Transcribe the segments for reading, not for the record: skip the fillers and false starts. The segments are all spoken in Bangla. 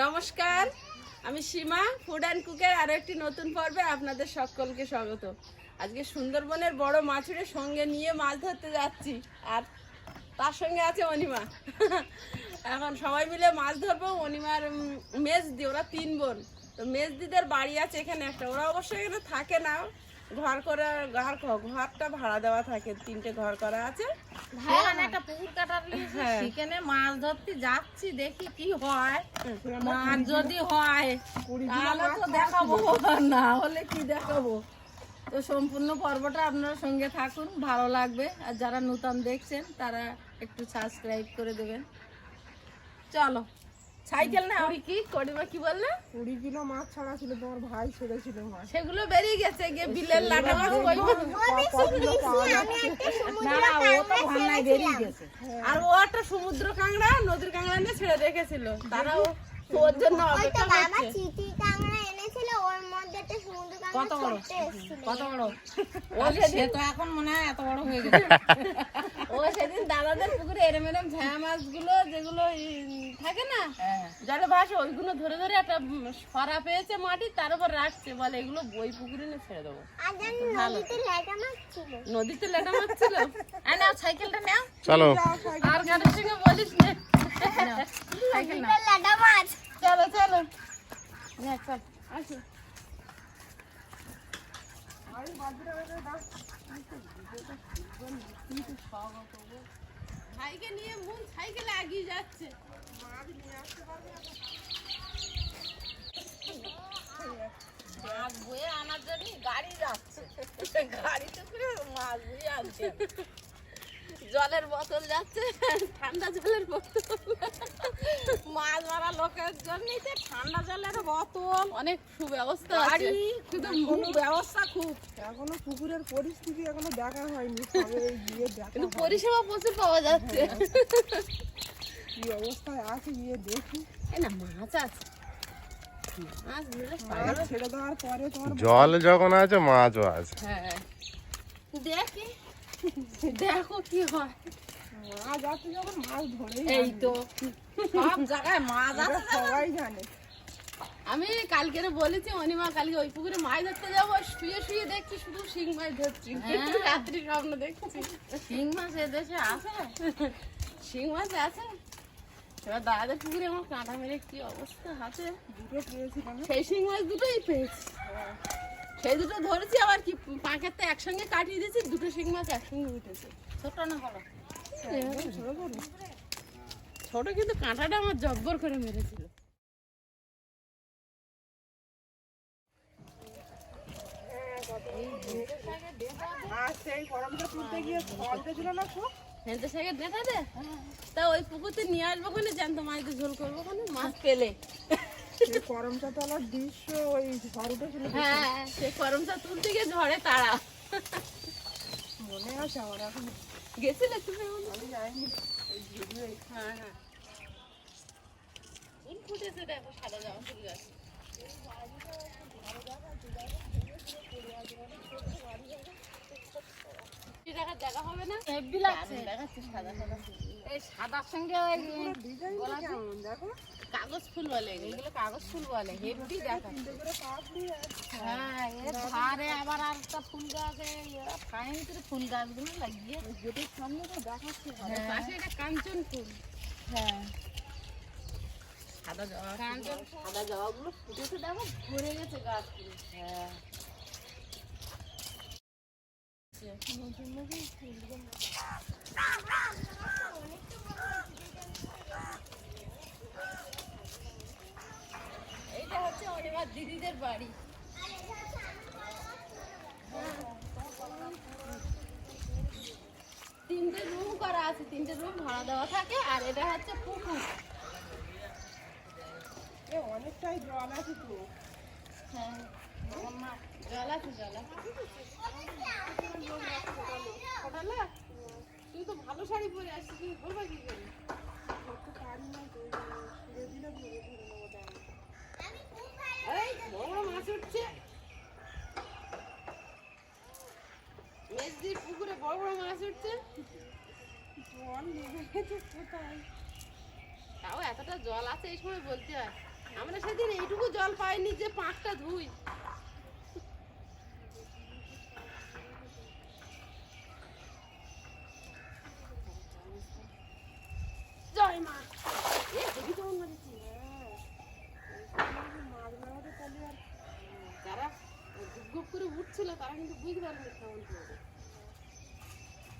নমস্কার, আমি সীমা ফুড অ্যান্ড কুকের আরো একটি নতুন পর্বে আপনাদের সকলকে স্বাগত। আজকে সুন্দরবনের বড় মাছের সঙ্গে নিয়ে মাছ ধরতে যাচ্ছি, আর তার সঙ্গে আছে অনিমা। এখন সবাই মিলে মাছ ধরবো। অনিমার মেজদি, ওরা 3 বোন। তো মেজদিদের বাড়ি আছে এখানে একটা, ওরা অবশ্যই এখানে থাকে না, ঘরটা ভাড়া দেওয়া থাকে, 3টে ঘর করা আছে। একটা পুকুর কাটা সেখানে মাছ ধরতে যাচ্ছি, দেখি কি হয়। মাছ যদি হয় তাহলে তো দেখাবো, না হলে কি দেখাবো। তো সম্পূর্ণ পর্বটা আপনার সঙ্গে থাকুন, ভালো লাগবে। আর যারা নতুন দেখছেন তারা একটু সাবস্ক্রাইব করে দেবেন। চলো, সাইকেল না কি করিমা কি বললে? 20 কিলো মাছ ছাড়া ছিল, তোমার ভাই ছেড়েছিল মাছ। সেগুলো বেরিয়ে গেছে, গিয়ে বিলের লাটা মাছ বেরিয়ে গেছে। আর ও একটা সমুদ্র কাঁকড়া, নদীর কাঁকড়া নিয়ে ছেড়ে রেখেছিল, তারাও ওর জন্য অপেক্ষা করছে। কত বড় ও সে তো এখন মনে হয় এত বড় হয়ে গেছে। ও সেদিন দাদাদের পুকুরে এরম ভ্যা মাছগুলো যেগুলো থাকে না জলে ভাসে, ওইগুলো ধরে ধরে একটা সরা পেয়েছে মাটি, তার উপর রাখছে, বলে এগুলো বই পুকুরে নিয়ে ছেড়ে দেবো। নদীতে লেটা মাছ ছিল। নাও সাইকেলটা নাও, চলো। আর কারোর সঙ্গে বলিস না, সাইকেল নাও। চলো চলো চল আসো। ভাইকে নিয়ে মন সাইকেলে এগিয়ে যাচ্ছে। মাছ বয়ে আনার জন্য গাড়ি যাচ্ছে, গাড়িতে করে মাছ বয়ে আনছে। জলের বোতল যাচ্ছে, ঠান্ডা জলের বোতল। মাছ মারা লোকের জন্য ঠান্ডা জলের বোতল, অনেক সুব্যবস্থা আছে, শুধু ব্যবস্থা খুব। এখনো পুকুরের পরিস্থিতি এখনো দেখা হয়নি, তবে গিয়ে দেখা কিন্তু হবে। পরিষেবা প্রচুর পাওয়া যাচ্ছে। কি অবস্থায় আছে গিয়ে দেখি। এই না মাছ আছে, মাছ ধরে মাছ ছেড়ে দেওয়ার পরে তোমার জল যখন আছে মাছও আছে। হ্যাঁ দেখি, দেখো কি হয়। মাছ আছে যখন মাছ ধরে এই তো সব জায়গায় মাছ আছে। সবাই জানে। আমি কালকে বলেছি অনিমা কালকে ওই পুকুরে মাছ ধরতে যাবো, শুয়ে শুয়ে দেখছি শুধু শিং মাছ ধরছি, রাত্রি স্বপ্ন দেখছি। শিং মাছ এদেশে আছে, শিং মাছ আছে। এবার দাদাদের পুকুরে আমার কাঁটা মেরে কি অবস্থা আছে, দুটো পেয়েছিলাম। সেই শিং মাছ দুটোই পেয়েছি। সেই দুটো ধরেছি, আবার কি পাঁকেরটা একসঙ্গে কাটিয়ে দিয়েছি, দুটো শিং মাছ একসঙ্গে উঠেছে। ছোট না বড়? ছোট, কিন্তু কাঁটাটা আমার জব্বর করে মেরেছিল। আর সেই গরমটা তুলতে গিয়ে ফলতে ছিল না খুব। হেলতে শাকের ডেটা দে, তা ওই পুকুরতে নিয়ে আসবো কোনে, জ্যান্ত মাছ দিয়ে ঝোল করবো কোনে, মাছ পেলে। সেই গরমটা তো আমার দৃশ্য ওই ঝড় উঠেছিল। হ্যাঁ, সে করমচা তুলতে গিয়ে ঝড়ে তারা। মনে আছে আমার এখন। গেছিলে তুমি? আমি যাইনি। হ্যাঁ হ্যাঁ, ফুল ফুটেছে, দেখো সাদা জামা ফুল গাছ। জায়গা হবে না, হেব্বি লাগছে। দেখাচ্ছি সাদা সাদা ফুল। এই সাদার সঙ্গে ওই ডিজাইনটা কেমন দেখো। কাগজ ফুল বলে এগুলো। এগুলো কাগজ ফুল বলে, হেব্বি দেখাচ্ছে। তিনটে করে পাপড়ি আছে। হ্যাঁ, এর ধারে আবার আরেকটা ফুল গাছ, এরা ফাইন করে ফুল গাছগুলো লাগিয়ে গেটের সামনে তো দেখাচ্ছে। আর পাশে একটা কাঞ্চন ফুল। হ্যাঁ সাদা জবা, কাঞ্চন সাদা জবাগুলো ফুটেছে, দেখো ভরে গেছে গাছগুলো। হ্যাঁ এইটা হচ্ছে অনিমার দিদিদের বাড়ি। তিনটে রুম করা আছে, 3টে রুম ভাড়া দেওয়া থাকে, আর এটা হচ্ছে পুকুর। এ অনেকটাই জল আছে তো। হ্যাঁ জল আছে, জল আছে। ওঠালে? তুই তো ভালো শাড়ি পরে আসছিস, তুমি বলবা কি করে? এই বড় বড় মাছ উঠছে, মেজদির পুকুরে বড় বড় মাছ উঠছে। জল নেমে গেছে কোথায়? তাও এতটা জল আছে এই সময় বলতে হয়। আমরা সেদিন এইটুকু জল পাইনি যে পাঁকটা ধুই। জয় মা। এ দেখি কেমন মারিছি। যারা গুপ গুপ করে উঠছিল তারা কিন্তু বুঝতে পারেনি কেমন পড়বে।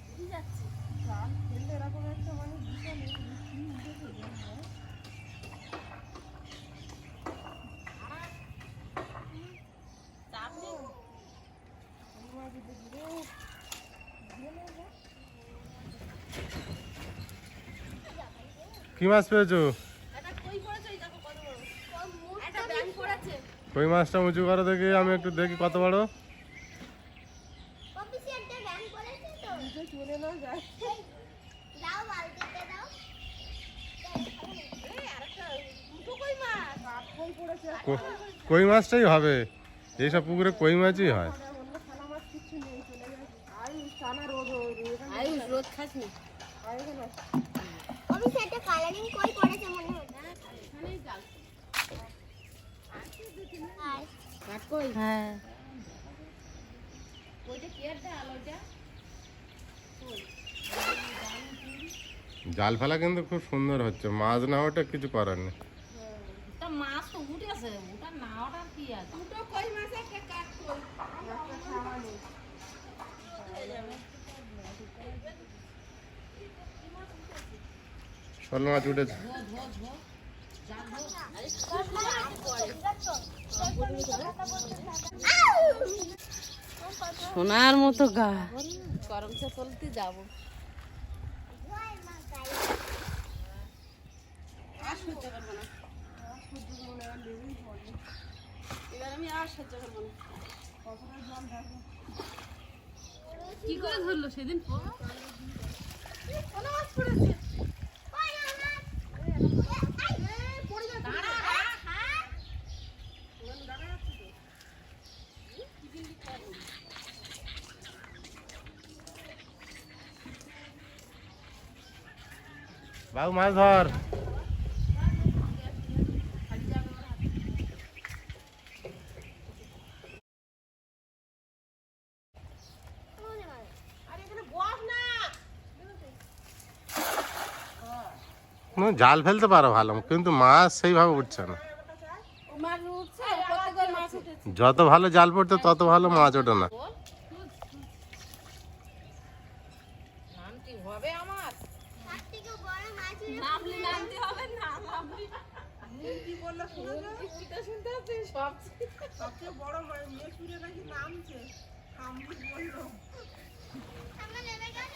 বুঝে যাচ্ছে। এরকম একটা মানে বিশাল কি উঠেছে চাপ নেই। কি মাছ পেয়েছো? একটা কই পড়েছে, এই দেখো কত বড়। একটা ব্যাঙ পড়েছে। কই মাছটা উঁচু করো দেখি, আমি একটু দেখি কত বড়। চলে না যায়। এই আরেকটা দুটো কই মাছ। কই পড়েছে কই মাছটাই হবে, এইসব পুকুরে কই মাছই হয়। অন্য খানা মাছ কিছু নেই, চলে গেছে। আয়ুষ টানা রোদ আয়ুষ রোদ খাসনি। আমি সেটা কালারিং কই পড়েছে মনে হচ্ছে। এখানেই জাল। আর কাট কই। হ্যাঁ ওইটা কি আর ডাল ওইটা? জাল ফেলা কিন্তু খুব সুন্দর হচ্ছে, মাছ না ওটা কিছু করার নেই। তা মাছ তো উঠেছে, ওটা না ওটা কি আছে? দুটো কই মাছ একটা কাট কই। শোল মাছ উঠেছে। সোনার মতো গা। গরম চা চলতে যাবো। আর সহ্য করবো না। এবার আমি আর সহ্য করবো না। কি করে ধরলো সেদিন? কোনো মাছ পড়েছে। কই আমার পড়ে যাবে। দাঁড়া হ্যাঁ বাবু মাছ ধর। জাল ফেলতে পারো ভালো, কিন্তু মাছ সেইভাবে উঠছে না। মাছ উঠছে, প্রত্যেকবার মাছ উঠেছে। যত ভালো জাল পড়তো তত ভালো মাছ ওঠে না। নামটি হবে আমার। তার থেকে বড় মাছ নামলি নামতে হবে না, নামলি। কি বললো শুনে না? এটা শুনতে হচ্ছে সব। সবচেয়ে বড় মেয়ে সুরে নাকি নামছে। আমি বললো সামনে নেমে গেল।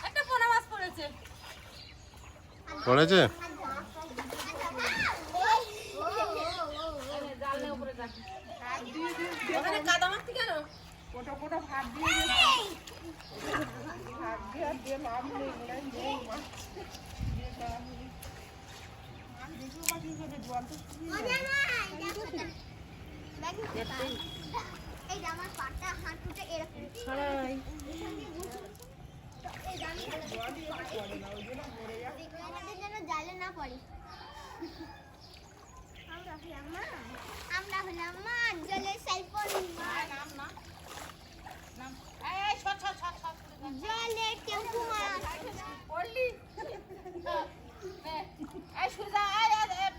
একটা পোনা মাছ পড়েছে। পড়েছে? জাল নে উপরে যা। ওখানে কাদা মারতি কেন? কোটা কোটা ভাত দিয়ে দিয়েছে। ভাত দিয়ে আর দিয়ে লাভ নেই, মনে হয় নেই মাছ। দিয়ে লাভ নেই। মাছ দেখেও পাখি খেতে জল তো শুকিয়ে মজা নাই দেখো তো। দেখো এই যে আমার পাটা হাঁটুটা এরকম ছড়াই। এই জানি আমাদের যেন জালে না পড়ে। আমরা হলাম মাছ জলের সাইফন মাছ। এই সর সর সর সর। জলের টেম্পু মাছ। পড়লি? এই সুজা এই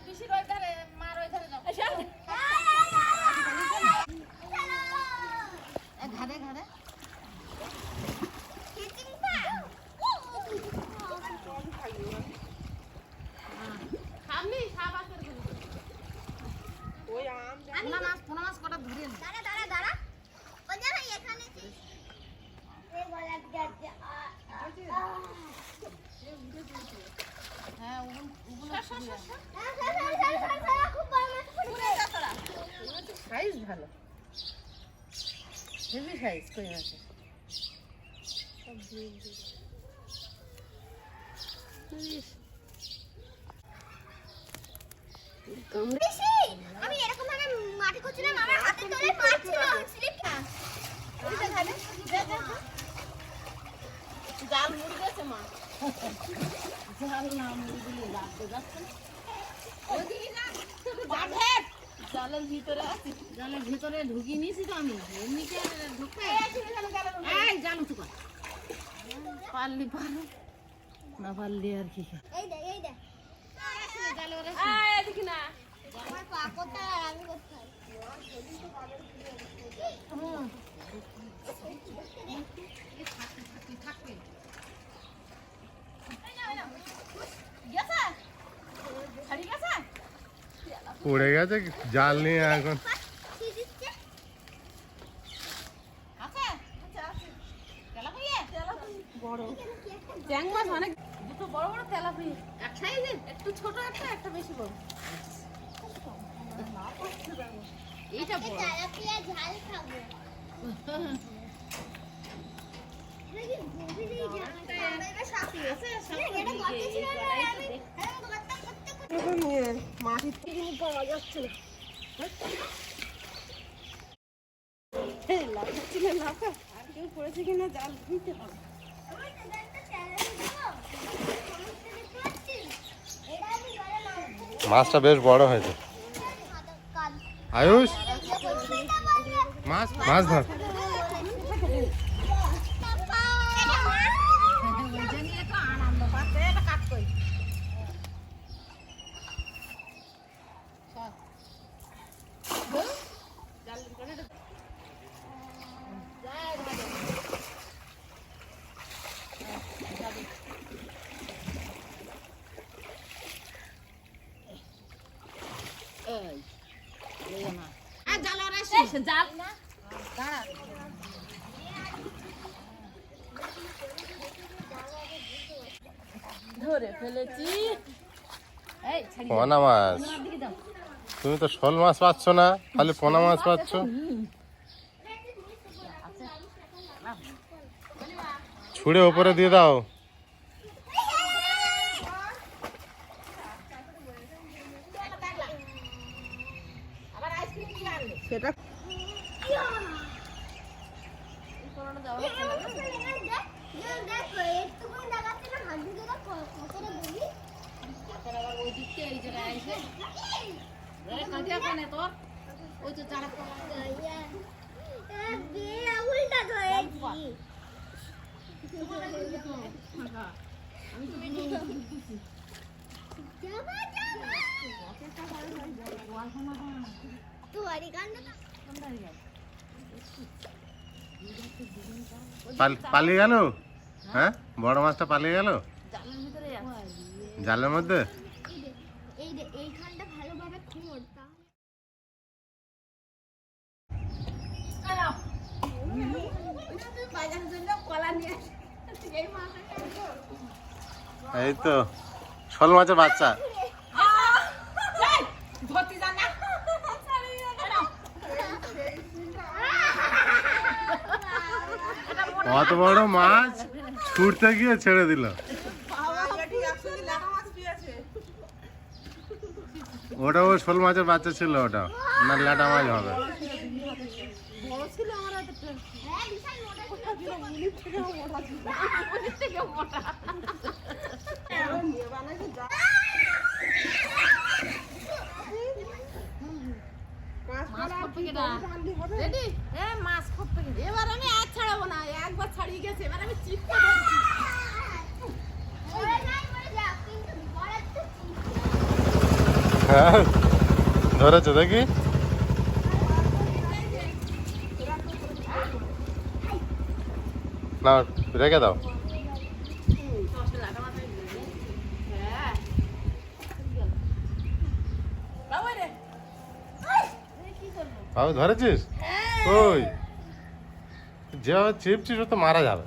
পিসির ওই ধারে মার ওই ধারে যাও। ঘাড়ে ঘাড়ে খাবনি? খাব আসার করে। ওই আম পোনা মাছ কটা ধরে নে। দাঁড়া দাঁড়া দাঁড়া ও যা এখানে এই বলা যাচ্ছে হ্যাঁ ওগুলো খুব বড় মাছ পড়েছে। সাইজ ভালো, হেভি সাইজ কই মাছের। বেশি আমি এরকম ভাবে মাটি করছিলাম আমার হাতে তলায় মাছ ছিল স্লিপ জাল মুড়ি গেছে মা, জাল না মুড়ি দিলে লাগতে যাচ্ছে না। জালের ভিতরে আছি, জালের ভিতরে ঢুকিয়ে নিয়েছি তো আমি, এমনিতে ঢুকে এই জাল উঁচু কর, পারলি পারো না পারলি আর কি। এই দেখ দেখি না আমার পা কোথায় আর আমি কোথায় পড়ে গেছে জাল নিয়ে এখন। ট্যাং মাছ অনেক, দুটো বড় বড় তেলাপিয়া এক সাইজের, একটু ছোট একটা, একটা বেশি বড়। এইটা বড়। তেলাপিয়া ঝাল খাবো এটা কি গভীরই ঝাল আমরা এটা সাথে আছে এটা গর্তে ছিল না আমি গর্তে করতে নিয়ে মাটির থেকে পাওয়া যাচ্ছে না। লাফাচ্ছি না, লাফা আর কেউ পড়েছে কিনা জাল দিতে হবে। মাছটা বেশ বড় হয়েছে। আয়ুষ, মাছ মাছ ধর। আনন্দ পাচ্ছে, এটা কাট কই জাল না দাঁড়া ধরে ফেলেছি। এই ছাড়ি পোনা মাছ। দিকে দাও। তুমি তো শোল মাছ পাচ্ছ না, খালি পোনা মাছ পাচ্ছ। ছুঁড়ে ওপরে দিয়ে দাও। সেটা ওই দিক থেকে এই জায়গায় এসে কাঁদিয়া কানে তোর ওই তো চারা উল্টা ধরেছি পালিয়ে গেল? হ্যাঁ, বড় মাছটা পালিয়ে গেল জালের ভিতরে জালের মধ্যে। এইখানটা ভালোভাবে খোঁড় বাজারের জন্য কলা নিয়ে এই মাছ এই তো শোল মাছের বাচ্চা। ধরতে জানা অত বড় মাছ ছুটতে গিয়ে ছেড়ে দিল। ওটা ও শোল মাছের বাচ্চা ছিল, ওটা না ল্যাটা মাছ হবে। বড় ছিল আমার হাতে। হ্যাঁ বিশাল মোটা ছিল মুনির থেকেও মোটা। নিয়ে বানাইছে যা মাছ করতে গেটা রেডি এ মাছ করতে গেটা এবার আমি আর ছাড়াবো না, একবার ছাড়িয়ে গেছে, এবার আমি চিপকে ধরছি। ওরে নাই মরে যা কিন্তু বড় তো হ্যাঁ, ধরেছে দেখি। না, রেখে দাও। বাবু ধরেছিস? ওই যেভাবে চিপছিস ও তো মারা যাবে।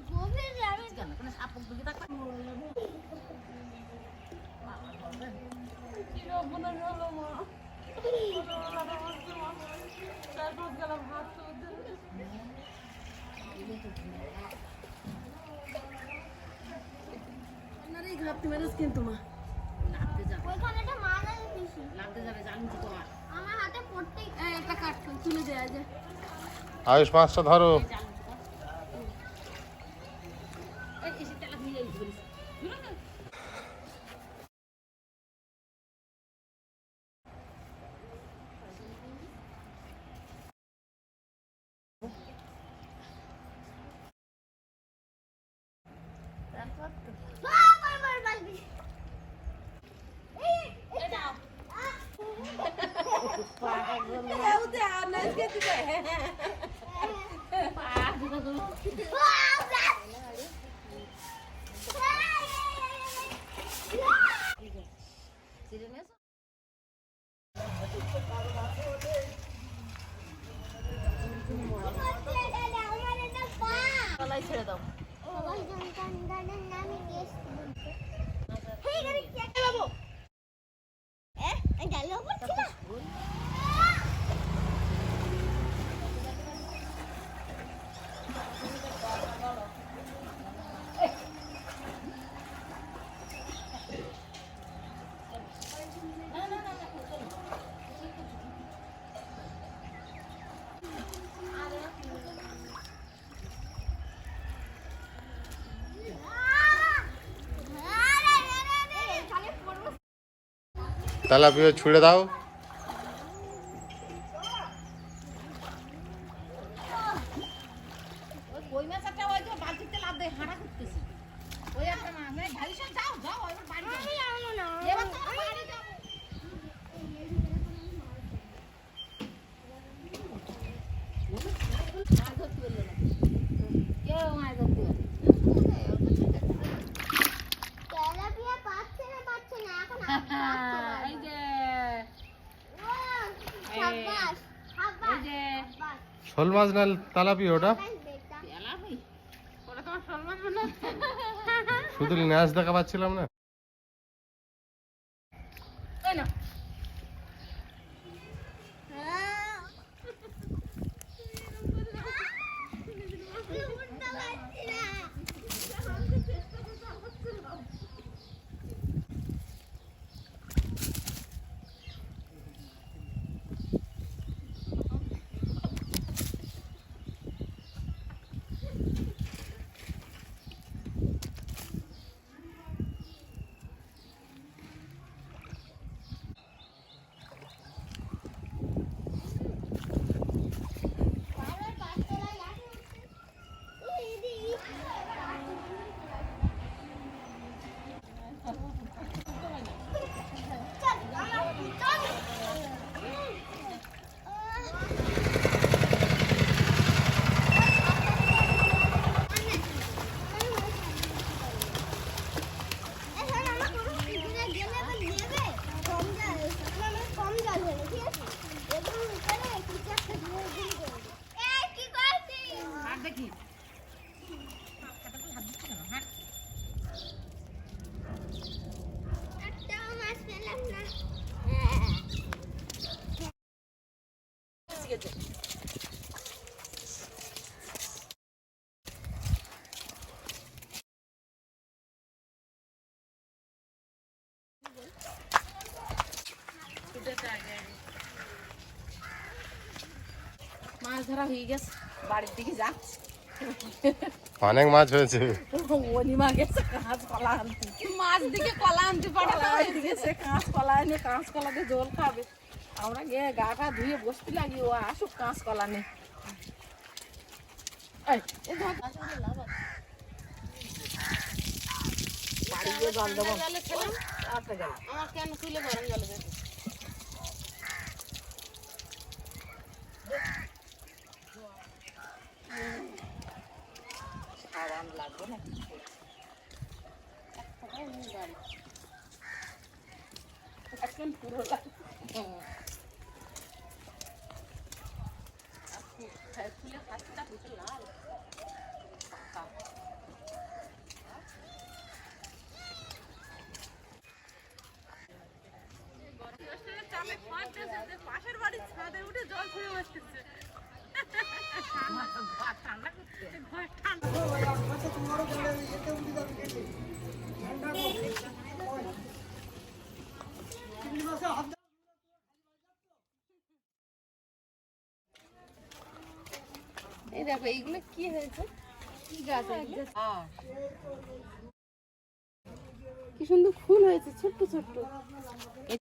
গভীর যাবে কোনো সাপক দিকে তাকা ঘাপটি মেরেছ কিন্তু মা। লাগতে যাবে ওইখানে একটা মাছ আছে বেশি। লাগতে যাবে জানি তো তোমার আমার হাতে পড়তেই এই একটা কাট তুলে দেয়া যায়। আয়ুষ মাছটা ধরো। জানি তো এই এসে তেলা নিয়ে যাই ধরিস বারবার বালবি। এই এটা ওতে আনাজ কে দিবে। তলায় ছেড়ে দাও তেলাপিয়া ছুঁড়ে দাও। ওই কই মাছ একটা ওই তো বালতিতে লাভ দেয় হাঁটা করতেছে ওই একটা মাছ নাই ভাইসন যাও যাও এবার বাড়ি যাও এবার তোমরা বাড়ি যাও মাছ ধরতে বললো না কেউ মাছ ধরতে বললো তেলাপিয়া পাচ্ছে না এখন এই যে সাব্বাস এই যে শোল মাছ না তেলাপিয়া ওটা? তেলাপি ওটা তোমার সম্মান মনে শুধু ন্যাস দেখা পাচ্ছিলাম না। এই না আর দেখি মাছ ধরা হয়ে গেছে, বাড়ির দিকে যাচ্ছি। অনেক মাছ হয়েছে। অনিমা গেছে কাঁচ কলা আনতে, মাছ দিকে কলা আনতে পাঠাতে গেছে, কাঁচ কলা এনে কাঁচ কলাতে জল খাবে। আমরা গিয়ে গাটা ধুয়ে বসতে লাগি, ও আসুক কাঁচ কলা নে। বাড়ি গিয়ে জল দেবো, আমার কেন তুলে গরম জলে দেবো। সাবান লাগবে না এখন পুরো লাগবে। ফুলে হাতটা পুজো লাল পাশের বাড়ির ছাদে উঠে জল ছুঁড়ে বসতেছে। ঠান্ডা করছে, ঘর ঠান্ডা। এই দেখো এইগুলো কি হয়েছে, কি গাছ এগুলো? কি সুন্দর ফুল হয়েছে ছোট্ট ছোট্ট। এই